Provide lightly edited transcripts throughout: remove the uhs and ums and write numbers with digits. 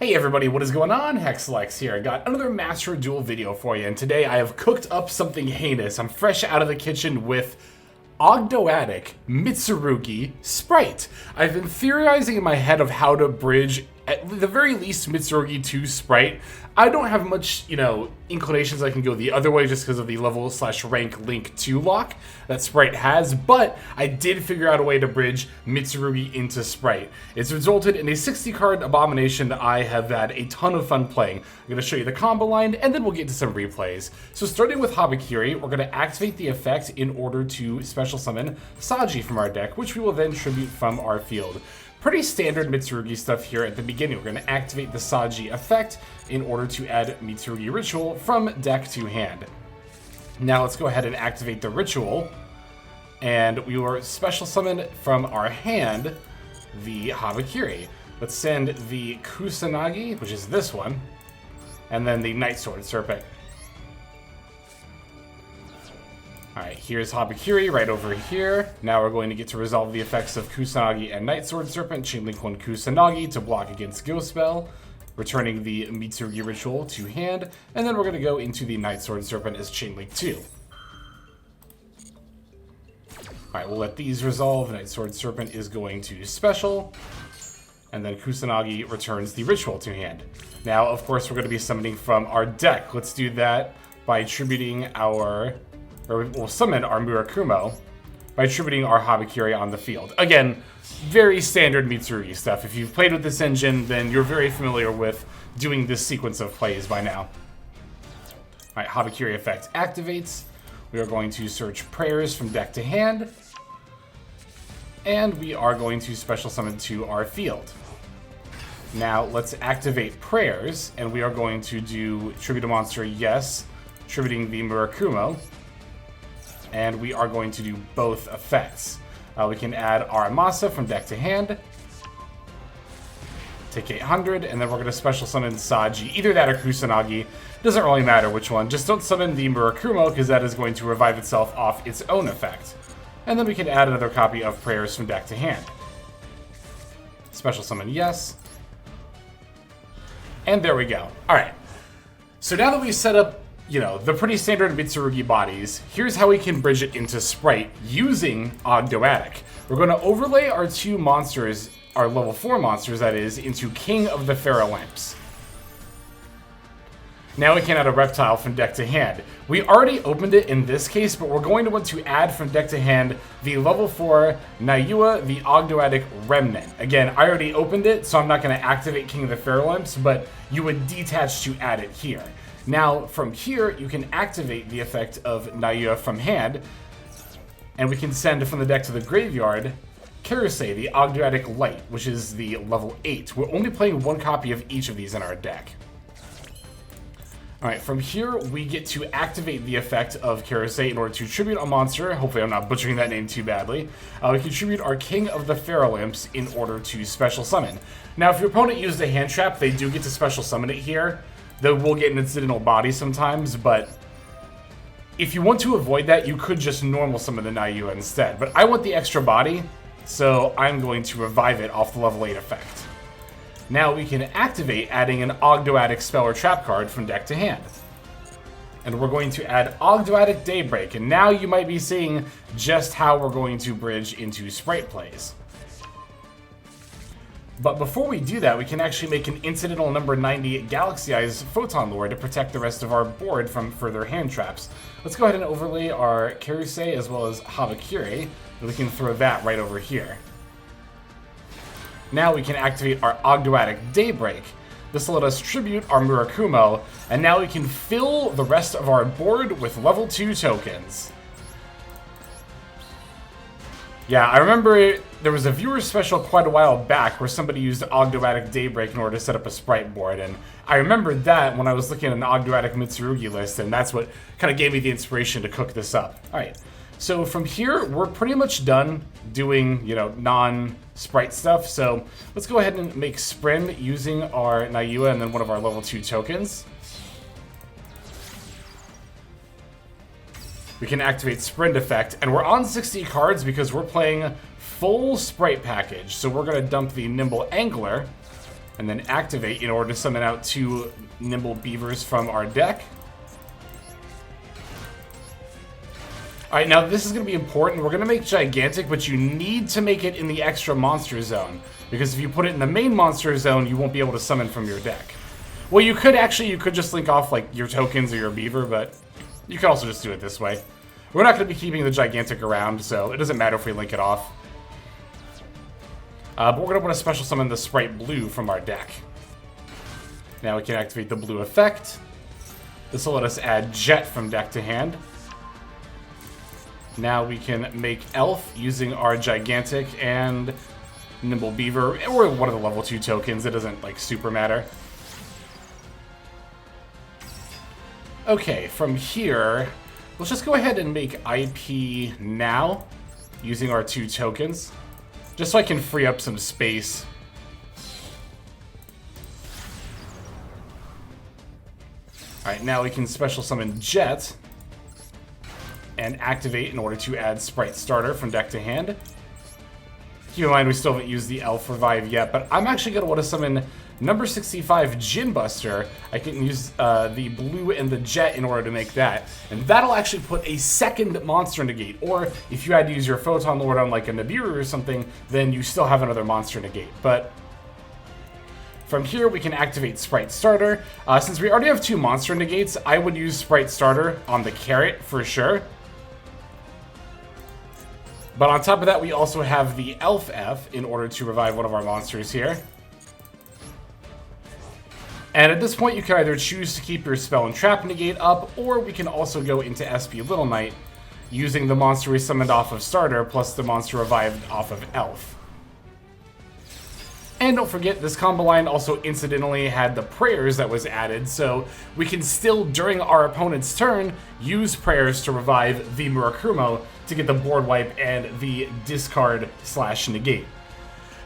Hey everybody, what is going on? Hexlex here. I got another Master Duel video for you, and today I have cooked up something heinous. I'm fresh out of the kitchen with Ogdoadic, Mitsurugi, Spright. I've been theorizing in my head of how to bridge, at the very least, Mitsurugi to Spright. I don't have much, inclinations I can go the other way just because of the level/rank link 2 lock that Spright has, but I did figure out a way to bridge Mitsurugi into Spright. It's resulted in a 60-card abomination that I have had a ton of fun playing. I'm going to show you the combo line, and then we'll get to some replays. So starting with Habakiri, we're going to activate the effect in order to special summon Saji from our deck, which we will then tribute from our field. Pretty standard Mitsurugi stuff here at the beginning. We're going to activate the Saji effect in order to add Mitsurugi Ritual from deck to hand. Now let's go ahead and activate the Ritual, and we will special summon from our hand the Habakiri. Let's send the Kusanagi, which is this one, and then the Night Sword Serpent. Alright, here's Habakiri right over here. Now we're going to get to resolve the effects of Kusanagi and Night Sword Serpent. Chainlink 1 Kusanagi to block against Ghost Spell, returning the Mitsurugi Ritual to hand, and then we're going to go into the Night Sword Serpent as Chainlink 2. Alright, we'll let these resolve. Night Sword Serpent is going to special, and then Kusanagi returns the Ritual to hand. Now, of course, we're going to be summoning from our deck. Let's do that by tributing our... or we'll summon our Murakumo by tributing our Habakiri on the field. Again, very standard Mitsurugi stuff. If you've played with this engine, then you're very familiar with doing this sequence of plays by now. Alright, Habakiri effect activates. We are going to search prayers from deck to hand. And we are going to special summon to our field. Now, let's activate prayers, and we are going to do tribute a monster, yes, tributing the Murakumo. And we are going to do both effects. We can add our Amasa from deck to hand. Take 800, and then we're going to special summon Saji. Either that or Kusanagi. Doesn't really matter which one. Just don't summon the Murakumo, because that is going to revive itself off its own effect. And then we can add another copy of Prayers from deck to hand. Special summon, yes. And there we go. Alright. So now that we've set up the pretty standard Mitsurugi bodies, here's how we can bridge it into Spright using Ogdoadic. We're going to overlay our two monsters, our level 4 monsters that is, into King of the Pharaoh Lamps. Now we can add a reptile from deck to hand. We already opened it in this case, but we're going to want to add from deck to hand the level 4 Nayua, the Ogdoadic Remnant. Again, I already opened it, so I'm not going to activate King of the Pharaoh Lamps, but you would detach to add it here. Now, from here, you can activate the effect of Nayua from hand, and we can send from the deck to the graveyard Karusei, the Ogdoadic Light, which is the level 8. We're only playing one copy of each of these in our deck. Alright, from here, we get to activate the effect of Karusei in order to tribute a monster. Hopefully I'm not butchering that name too badly. We can tribute our King of the Pharaoh Lamps in order to special summon. Now, if your opponent used a hand trap, they do get to special summon it here. They will get an incidental body sometimes, but if you want to avoid that, you could just normal summon the Nayua instead. But I want the extra body, so I'm going to revive it off the level 8 effect. Now we can activate adding an Ogdoadic spell or trap card from deck to hand. And we're going to add Ogdoadic Daybreak, and now you might be seeing just how we're going to bridge into Spright plays. But before we do that, we can actually make an incidental number 90 Galaxy Eyes Photon Lore to protect the rest of our board from further hand traps. Let's go ahead and overlay our Karusei as well as Habakiri, and we can throw that right over here. Now we can activate our Ogdoadic Daybreak. This will let us tribute our Murakumo, and now we can fill the rest of our board with level 2 tokens. Yeah, I remember there was a viewer special quite a while back where somebody used Ogdoadic Daybreak in order to set up a Spright board, and I remembered that when I was looking at an Ogdoadic Mitsurugi list, and that's what kind of gave me the inspiration to cook this up. Alright, so from here, we're pretty much done doing, non-Spright stuff, so let's go ahead and make Sprim using our Nayua and then one of our level 2 tokens. We can activate Sprint effect, and we're on 60 cards because we're playing full Spright package. So we're going to dump the Nimble Angler, and then activate in order to summon out 2 Nimble Beavers from our deck. Alright, now this is going to be important. We're going to make Gigantic, but you need to make it in the extra monster zone. Because if you put it in the main monster zone, you won't be able to summon from your deck. Well, you could just link off like your tokens or your Beaver, but you could also just do it this way. We're not going to be keeping the Gigantic around, so it doesn't matter if we link it off. But we're going to want to special summon the Spright Blue from our deck. Now we can activate the blue effect. This will let us add Jet from deck to hand. Now we can make Elf using our Gigantic and Nimble Beaver, or one of the level 2 tokens. It doesn't like super matter. Okay, from here, let's just go ahead and make IP now using our 2 tokens. Just so I can free up some space. Alright, now we can special summon Jet and activate in order to add Spright Starter from deck to hand. Keep in mind we still haven't used the Elf Revive yet, but I'm actually going to want to summon number 65 Gin Buster. I can use the blue and the Jet in order to make that. And that'll actually put a second monster negate. Or if you had to use your Photon Lord on like a Nibiru or something, then you still have another monster negate. But from here we can activate Spright Starter. Since we already have 2 monster negates, I would use Spright Starter on the Carrot for sure. But on top of that, we also have the Elf F in order to revive one of our monsters here. And at this point, you can either choose to keep your Spell and Trap negate up, or we can also go into SP Little Knight, using the monster we summoned off of Starter, plus the monster revived off of Elf. And don't forget, this combo line also incidentally had the Prayers that was added, so we can still, during our opponent's turn, use Prayers to revive the Murakumo to get the board wipe and the discard/negate.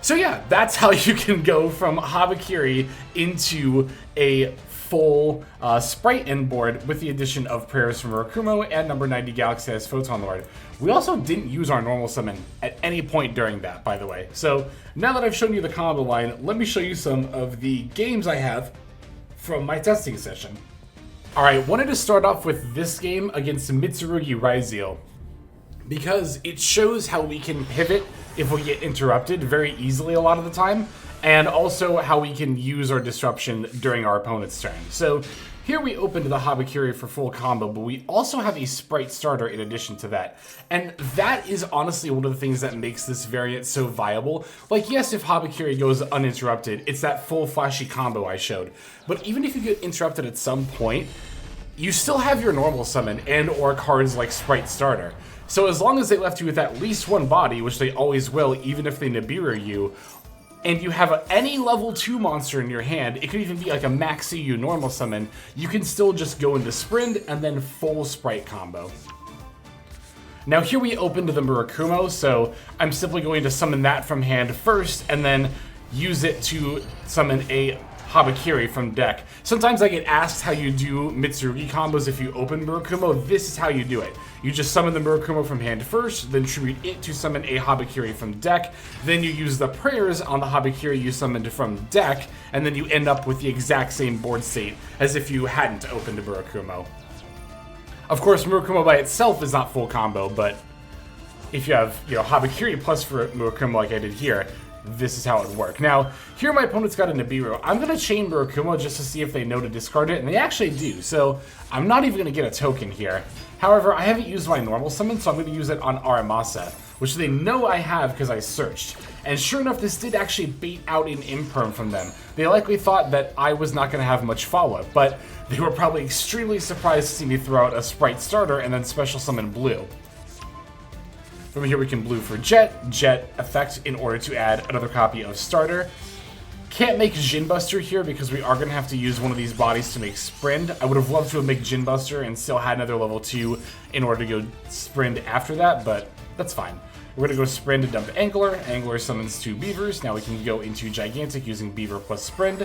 So yeah, that's how you can go from Habakiri into a full Spright end board with the addition of Prayers from Murakumo and number 90 Galaxy as Photon Lord. We also didn't use our normal summon at any point during that, by the way. So now that I've shown you the combo line, let me show you some of the games I have from my testing session. Alright, wanted to start off with this game against Mitsurugi Ryzeal, because it shows how we can pivot if we get interrupted very easily a lot of the time, and also how we can use our disruption during our opponent's turn. So here we opened the Habakiri for full combo, but we also have a Spright Starter in addition to that. And that is honestly one of the things that makes this variant so viable. Like, yes, if Habakiri goes uninterrupted, it's that full flashy combo I showed. But even if you get interrupted at some point, you still have your normal summon and or cards like Spright Starter. So as long as they left you with at least 1 body, which they always will, even if they Nibiru you, and you have any level 2 monster in your hand, it could even be like a Max CU normal summon, you can still just go into Sprint and then full Spright combo. Now here we opened the Murakumo, so I'm simply going to summon that from hand first, and then use it to summon a Habakiri from deck. Sometimes I get asked how you do Mitsurugi combos if you open Murakumo. This is how you do it. You just summon the Murakumo from hand first, then tribute it to summon a Habakiri from deck, then you use the Prayers on the Habakiri you summoned from deck, and then you end up with the exact same board state as if you hadn't opened Murakumo. Of course, Murakumo by itself is not full combo, but if you have, Habakiri plus for Murakumo like I did here, this is how it would work. Now, here my opponent's got a Nibiru. I'm going to chain Murakumo just to see if they know to discard it, and they actually do, so I'm not even going to get a token here. However, I haven't used my normal summon, so I'm going to use it on Aramasa, which they know I have because I searched. And sure enough, this did actually bait out an Imperm from them. They likely thought that I was not going to have much follow-up, but they were probably extremely surprised to see me throw out a Spright Starter and then special summon Blue. From here we can blue for Jet effect in order to add another copy of Starter. Can't make Gin Buster here because we are going to have to use one of these bodies to make Sprint. I would have loved to have made Gin Buster and still had another level 2 in order to go Sprint after that, but that's fine. We're going to go Sprint to dump Angler. Angler summons 2 Beavers. Now we can go into Gigantic using Beaver plus Sprint.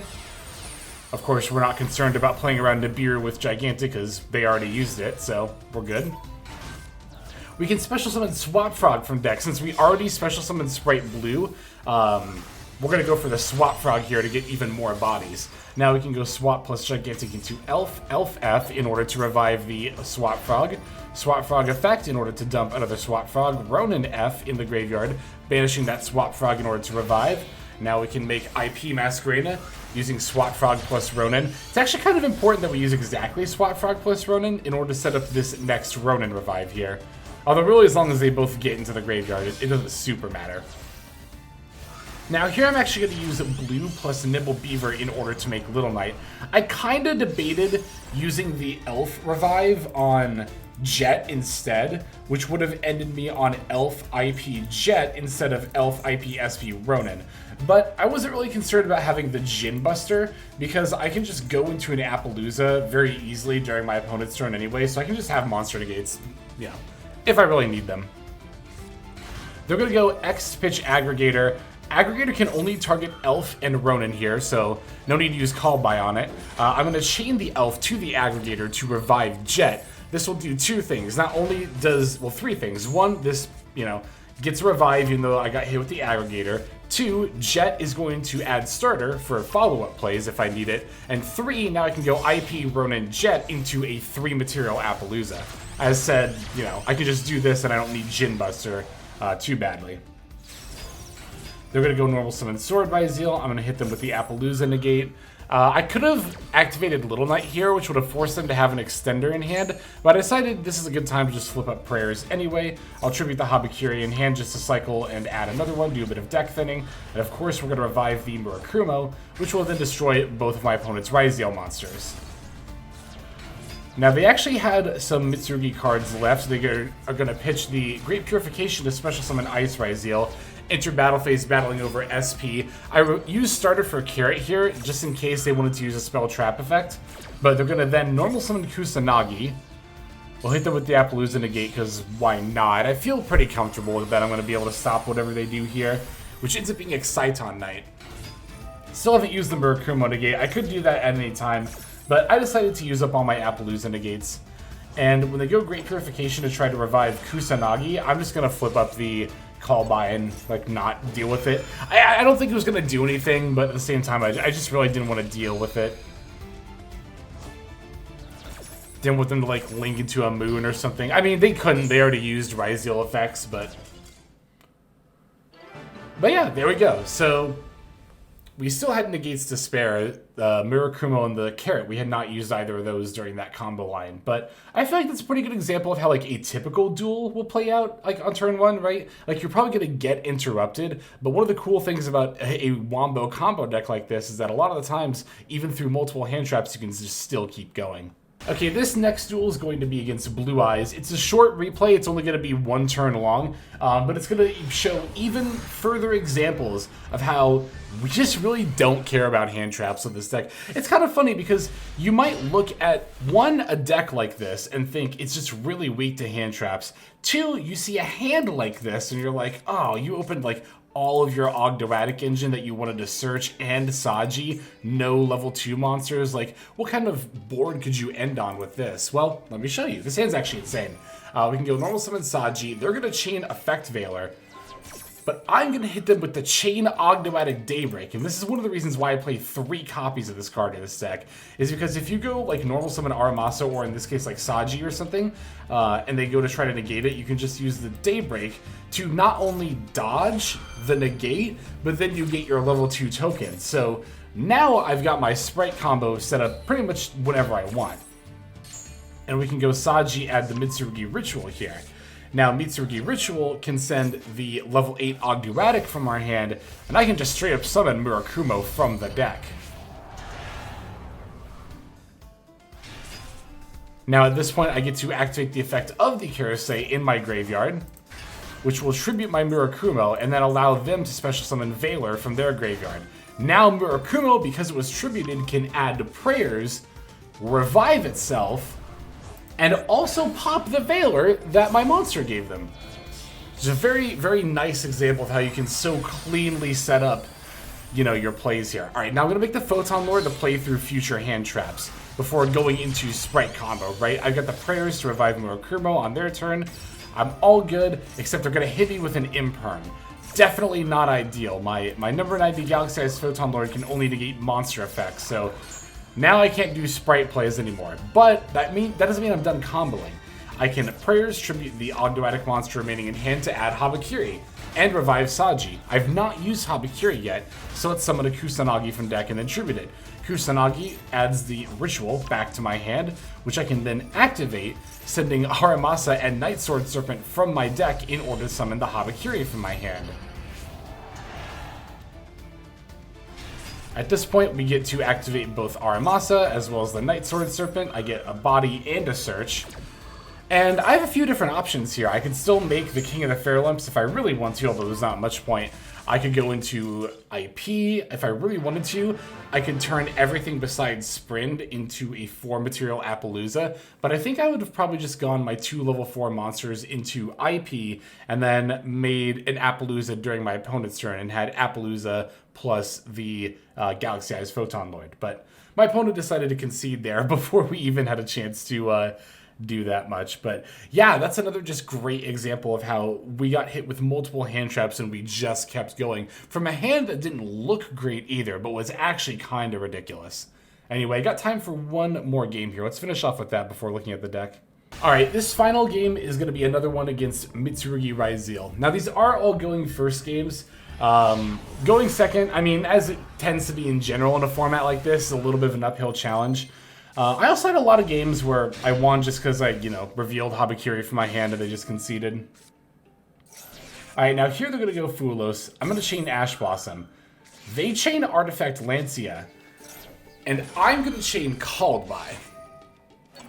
Of course, we're not concerned about playing around Nibiru with Gigantic because they already used it, so we're good. We can special summon Swap Frog from deck. Since we already special summoned Spright Blue, we're going to go for the Swap Frog here to get even more bodies. Now we can go Swap plus Gigantic into Elf, Elf F in order to revive the Swap Frog. Swap Frog effect in order to dump another Swap Frog. Ronin F in the graveyard, banishing that Swap Frog in order to revive. Now we can make IP Masquerade using Swap Frog plus Ronin. It's actually kind of important that we use exactly Swap Frog plus Ronin in order to set up this next Ronin revive here. Although really as long as they both get into the graveyard, it doesn't super matter. Now here I'm actually going to use blue plus Nibble Beaver in order to make Little Knight. I kind of debated using the Elf revive on Jet instead, which would have ended me on Elf IP Jet instead of Elf IP SP Ronin. But I wasn't really concerned about having the Djinn Buster because I can just go into an Appaloosa very easily during my opponent's turn anyway, so I can just have monster negates, if I really need them. They're going to go X Pitch Aggregator. Aggregator can only target Elf and Ronin here, so no need to use Call By on it. I'm going to chain the Elf to the Aggregator to revive Jet. This will do two things. Not only does, well, three things. One, this, gets revived even though I got hit with the Aggregator. Two, Jet is going to add starter for follow-up plays if I need it. And three, now I can go IP Ronin Jet into a 3-material Appaloosa. As said, I can just do this and I don't need Djinn Buster too badly. They're going to go normal summon Sword Ryzeal. I'm going to hit them with the Appaloosa negate. I could have activated Little Knight here, which would have forced them to have an extender in hand, but I decided this is a good time to just flip up prayers anyway. I'll tribute the Habakiri in hand just to cycle and add another one, do a bit of deck thinning, and of course we're going to revive the Murakumo, which will then destroy both of my opponent's Ryzeal monsters. Now they actually had some Mitsurugi cards left, so they are going to pitch the Great Purification to special summon Ice Ryzeal. Enter battle phase battling over SP. I used starter for Carrot here, just in case they wanted to use a spell trap effect. But they're going to then normal summon Kusanagi. We'll hit them with the Appaloosa negate, because why not? I feel pretty comfortable with that. I'm going to be able to stop whatever they do here, which ends up being Exciton Knight. Still haven't used the Murakumo negate. I could do that at any time, but I decided to use up all my Appaloosa negates. And when they go Great Purification to try to revive Kusanagi, I'm just going to flip up the Call By and not deal with it. I don't think it was going to do anything, but at the same time I just really didn't want to deal with it. Didn't want them to link into a moon or something. I mean, they couldn't. They already used Ryzeal effects, but yeah, there we go. So we still had negates to spare. Murakumo and the Carrot, we had not used either of those during that combo line. But I feel like that's a pretty good example of how a typical duel will play out on turn one, right? You're probably going to get interrupted, but one of the cool things about a Wombo combo deck like this is that a lot of the times, even through multiple hand traps, you can just still keep going. Okay, this next duel is going to be against Blue Eyes. It's a short replay, it's only going to be 1 turn long, but it's going to show even further examples of how we just really don't care about hand traps with this deck. It's kind of funny because you might look at, one, a deck like this and think it's just really weak to hand traps. Two, you see a hand like this and you're like, oh, you opened all of your Ogdoadic engine that you wanted to search and Saji, no level 2 monsters. What kind of board could you end on with this? Well, let me show you. This hand's actually insane. We can go normal summon Saji. They're going to chain Effect Veiler, but I'm going to hit them with the Chain Ogdoadic Daybreak, and this is one of the reasons why I play 3 copies of this card in this deck, is because if you go normal summon Aramasa, or in this case Saji or something, and they go to try to negate it, you can just use the Daybreak to not only dodge the negate, but then you get your level 2 token. So now I've got my Spright combo set up pretty much whenever I want. And we can go Saji, add the Mitsurugi Ritual here. Now, Mitsurugi Ritual can send the level 8 Ogdoadic from our hand, and I can just straight up summon Murakumo from the deck. Now, at this point, I get to activate the effect of the Kirase in my graveyard, which will tribute my Murakumo, and then allow them to special summon Veiler from their graveyard. Now, Murakumo, because it was tributed, can add prayers, revive itself, and also pop the Veiler that my monster gave them. It's a very, very nice example of how you can so cleanly set up, your plays here. All right, now I'm going to make the Photon Lord to play through future hand traps before going into Spright combo, right? I've got the prayers to revive Murakumo on their turn. I'm all good, except they're going to hit me with an Imperm. definitely not ideal. My number 90 Galaxy-Eyes Photon Lord can only negate monster effects, so now I can't do Spright plays anymore. But that doesn't mean I'm done comboing. I can Prayers Tribute the Ogdoadic monster remaining in hand to add Habakiri, and revive Saji. I've not used Habakiri yet, so let's summon a Kusanagi from deck and then tribute it. Kusanagi adds the ritual back to my hand, which I can then activate, sending Haramasa and Night Sword Serpent from my deck in order to summon the Habakiri from my hand. At this point, we get to activate both Aramasa as well as the Night Sword Serpent. I get a body and a search. And I have a few different options here. I could still make the King of the Fairlamps if I really want to, although there's not much point. I could go into IP if I really wanted to. I could turn everything besides Sprint into a 4-material Appaloosa, but I think I would have probably just gone my 2 level 4 monsters into IP and then made an Appaloosa during my opponent's turn and had Appaloosa plus the Galaxy-Eyes Photon Lord. But my opponent decided to concede there before we even had a chance to do that much. But yeah, that's another just great example of how we got hit with multiple hand traps and we just kept going from a hand that didn't look great either, but was actually kind of ridiculous. Anyway, I got time for one more game here. Let's finish off with that before looking at the deck. Alright, this final game is going to be another one against Mitsurugi Ryzeal. Now, these are all going first games. Going second, I mean, as it tends to be in general in a format like this, is a little bit of an uphill challenge. I also had a lot of games where I won just because I, revealed Habakiri from my hand and they just conceded. Alright, now here they're going to go Fulos. I'm going to chain Ash Blossom. They chain Artifact Lancia. And I'm going to chain Called By.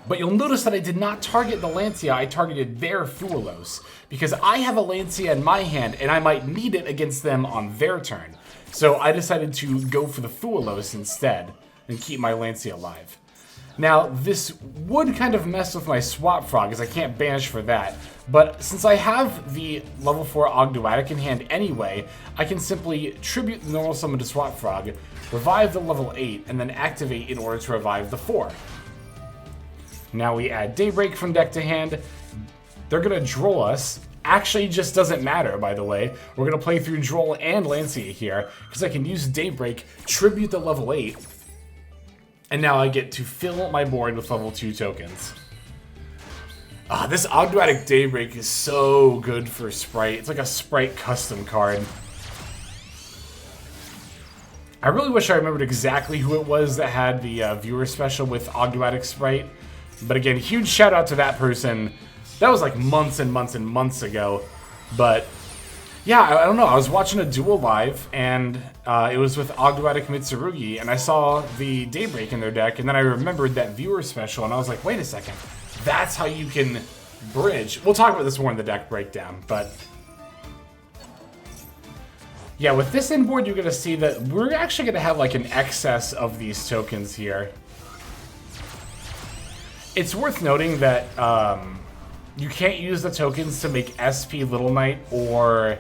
But you'll notice that I did not target the Lancia, I targeted their Fulos. Because I have a Lancia in my hand and I might need it against them on their turn. So I decided to go for the Fulos instead and keep my Lancia alive. Now, this would kind of mess with my Swap Frog, as I can't banish for that. But since I have the level 4 Ogdoadic in hand anyway, I can simply tribute the normal summon to Swap Frog, revive the level 8, and then activate in order to revive the 4. Now we add Daybreak from deck to hand. They're going to Droll us. Actually, just doesn't matter, by the way. We're going to play through Droll and Lancia here, because I can use Daybreak, tribute the level 8, and now I get to fill my board with level 2 tokens. This Ogdoadic Daybreak is so good for Spright. It's like a Spright custom card. I really wish I remembered exactly who it was that had the viewer special with Ogdoadic Spright. But again, huge shout out to that person. That was like months and months and months ago. But yeah, I don't know. I was watching a duel live, and it was with Ogdoadic Mitsurugi, and I saw the Daybreak in their deck, and then I remembered that viewer special, and I was like, wait a second. That's how you can bridge. We'll talk about this more in the deck breakdown, but yeah, with this in board, you're going to see that we're actually going to have like an excess of these tokens here. It's worth noting that you can't use the tokens to make SP Little Knight or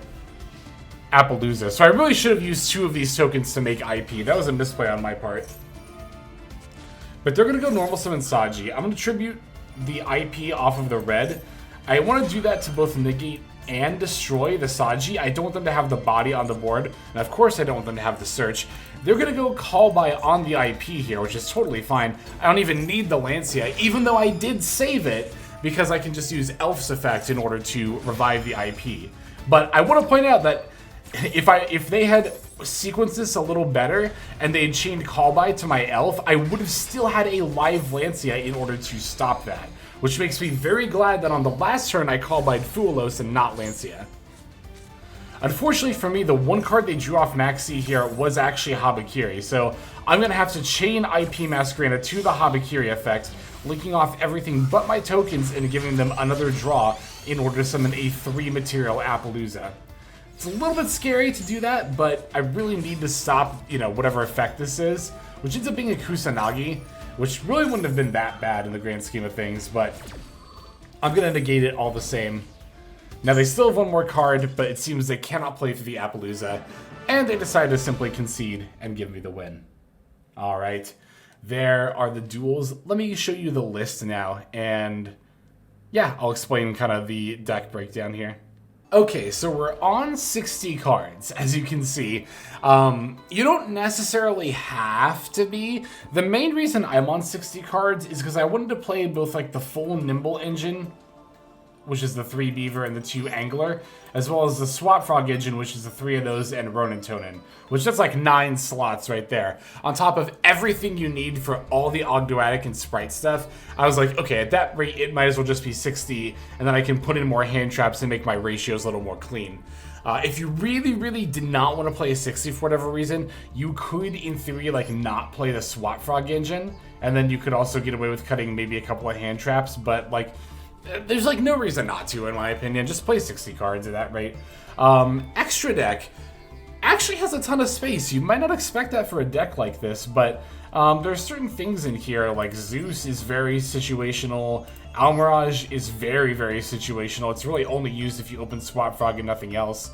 Appaloosa. So I really should have used 2 of these tokens to make IP. That was a misplay on my part. But they're going to go normal summon Saji. I'm going to tribute the IP off of the red. I want to do that to both negate and destroy the Saji. I don't want them to have the body on the board. And of course I don't want them to have the search. They're going to go Call By on the IP here, which is totally fine. I don't even need the Lancia, even though I did save it, because I can just use Elf's Effect in order to revive the IP. But I want to point out that if they had sequenced this a little better and they had chained Call By to my Elf, I would have still had a live Lancia in order to stop that. Which makes me very glad that on the last turn I Call By'd Fulos and not Lancia. Unfortunately for me, the one card they drew off Maxi here was actually Habakiri, so I'm going to have to chain IP Masquerena to the Habakiri effect, linking off everything but my tokens and giving them another draw in order to summon a 3-material Appaloosa. It's a little bit scary to do that, but I really need to stop, whatever effect this is, which ends up being a Kusanagi, which really wouldn't have been that bad in the grand scheme of things, but I'm going to negate it all the same. Now, they still have one more card, but it seems they cannot play for the Appaloosa, and they decided to simply concede and give me the win. All right, there are the duels. Let me show you the list now, and yeah, I'll explain kind of the deck breakdown here. Okay, so we're on 60 cards, as you can see. You don't necessarily have to be. The main reason I'm on 60 cards is because I wanted to play both like the full Nimble engine, which is the 3 Beaver and the 2 Angler, as well as the Swap Frog engine, which is the 3 of those, and Ronin Tonin, which that's like 9 slots right there. On top of everything you need for all the Ogdoadic and Spright stuff, I was like, okay, at that rate, it might as well just be 60, and then I can put in more hand traps and make my ratios a little more clean. If you really, really did not want to play a 60 for whatever reason, you could, in theory, like not play the Swap Frog engine, and then you could also get away with cutting maybe a couple of hand traps, but like, there's like no reason not to, in my opinion. Just play 60 cards at that rate. Extra deck actually has a ton of space. You might not expect that for a deck like this, but there's certain things in here, like Zeus is very situational. Almirage is very, very situational. It's really only used if you open Swap Frog and nothing else.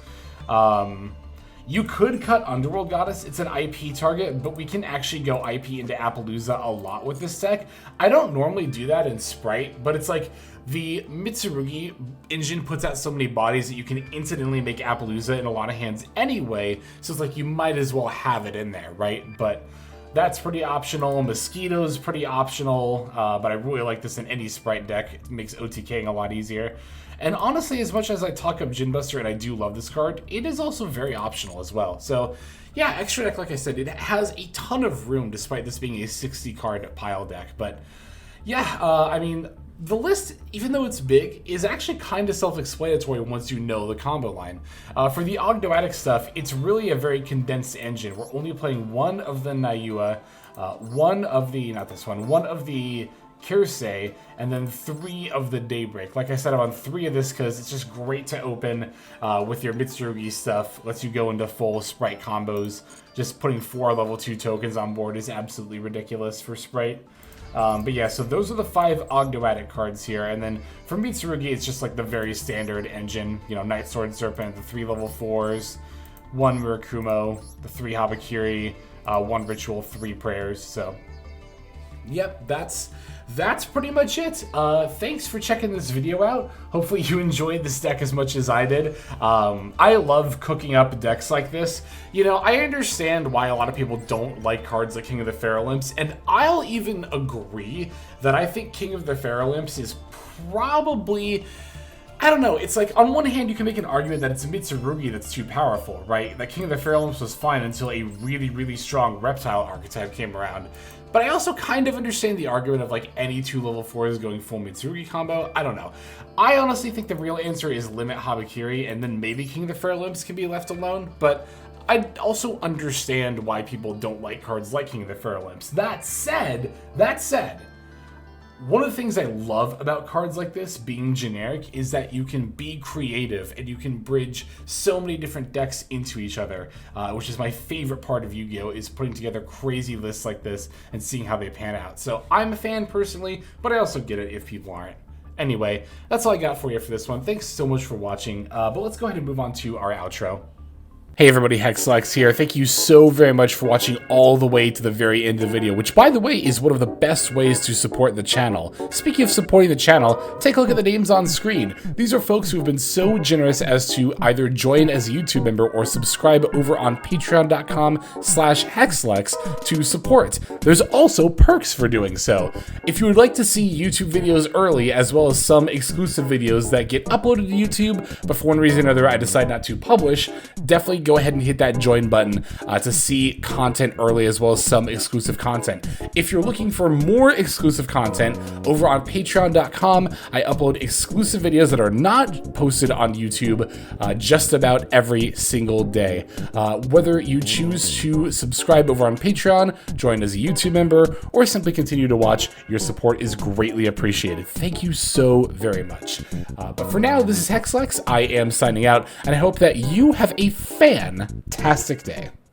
You could cut Underworld Goddess. It's an IP target, but we can actually go IP into Appaloosa a lot with this deck. I don't normally do that in Spright, but it's like the Mitsurugi engine puts out so many bodies that you can instantly make Appaloosa in a lot of hands anyway, so it's like you might as well have it in there, right? But that's pretty optional. Mosquito's pretty optional, but I really like this in any Spright deck. It makes OTKing a lot easier. And honestly, as much as I talk up Djinn Buster and I do love this card, it is also very optional as well. So yeah, extra deck, like I said, it has a ton of room despite this being a 60 card pile deck. But yeah, I mean, the list, even though it's big, is actually kind of self-explanatory once you know the combo line. For the Ogdoadic stuff, it's really a very condensed engine. We're only playing one of the Nayua, one of the Kirsei, and then 3 of the Daybreak. Like I said, I'm on 3 of this because it's just great to open with your Mitsurugi stuff. Lets you go into full Spright combos. Just putting 4 level 2 tokens on board is absolutely ridiculous for Spright. But yeah, so those are the 5 Ogdoadic cards here, and then for Mitsurugi, it's just like the very standard engine. You know, Night Sword Serpent, the 3 level 4s, 1 Murakumo, the 3 Habakiri, 1 Ritual, 3 Prayers. So yep, that's pretty much it. Thanks for checking this video out. Hopefully you enjoyed this deck as much as I did. I love cooking up decks like this. You know, I understand why a lot of people don't like cards like King of the Feral Imps, and I'll even agree that I think King of the Feral Imps is probably, I don't know, it's like, on one hand, you can make an argument that it's Mitsurugi that's too powerful, right? That King of the Feral Imps was fine until a really, really strong Reptile archetype came around. But I also kind of understand the argument of like any 2 level 4s going full Mitsurugi combo. I don't know. I honestly think the real answer is limit Habakiri, and then maybe King of the Feral Imps can be left alone. But I also understand why people don't like cards like King of the Feral Imps. That said, one of the things I love about cards like this being generic is that you can be creative and you can bridge so many different decks into each other, which is my favorite part of Yu-Gi-Oh! Is putting together crazy lists like this and seeing how they pan out. So I'm a fan personally, but I also get it if people aren't. Anyway, that's all I got for you for this one. Thanks so much for watching, but let's go ahead and move on to our outro. Hey everybody, Hexlex here. Thank you so very much for watching all the way to the very end of the video, which by the way is one of the best ways to support the channel. Speaking of supporting the channel, take a look at the names on screen. These are folks who have been so generous as to either join as a YouTube member or subscribe over on patreon.com/Hexlex to support. There's also perks for doing so. If you would like to see YouTube videos early, as well as some exclusive videos that get uploaded to YouTube, but for one reason or another I decide not to publish, definitely go ahead and hit that join button to see content early, as well as some exclusive content. If you're looking for more exclusive content, over on patreon.com, I upload exclusive videos that are not posted on YouTube just about every single day. Whether you choose to subscribe over on Patreon, join as a YouTube member, or simply continue to watch, your support is greatly appreciated. Thank you so very much. But for now, this is Hexlex. I am signing out, and I hope that you have a fantastic day.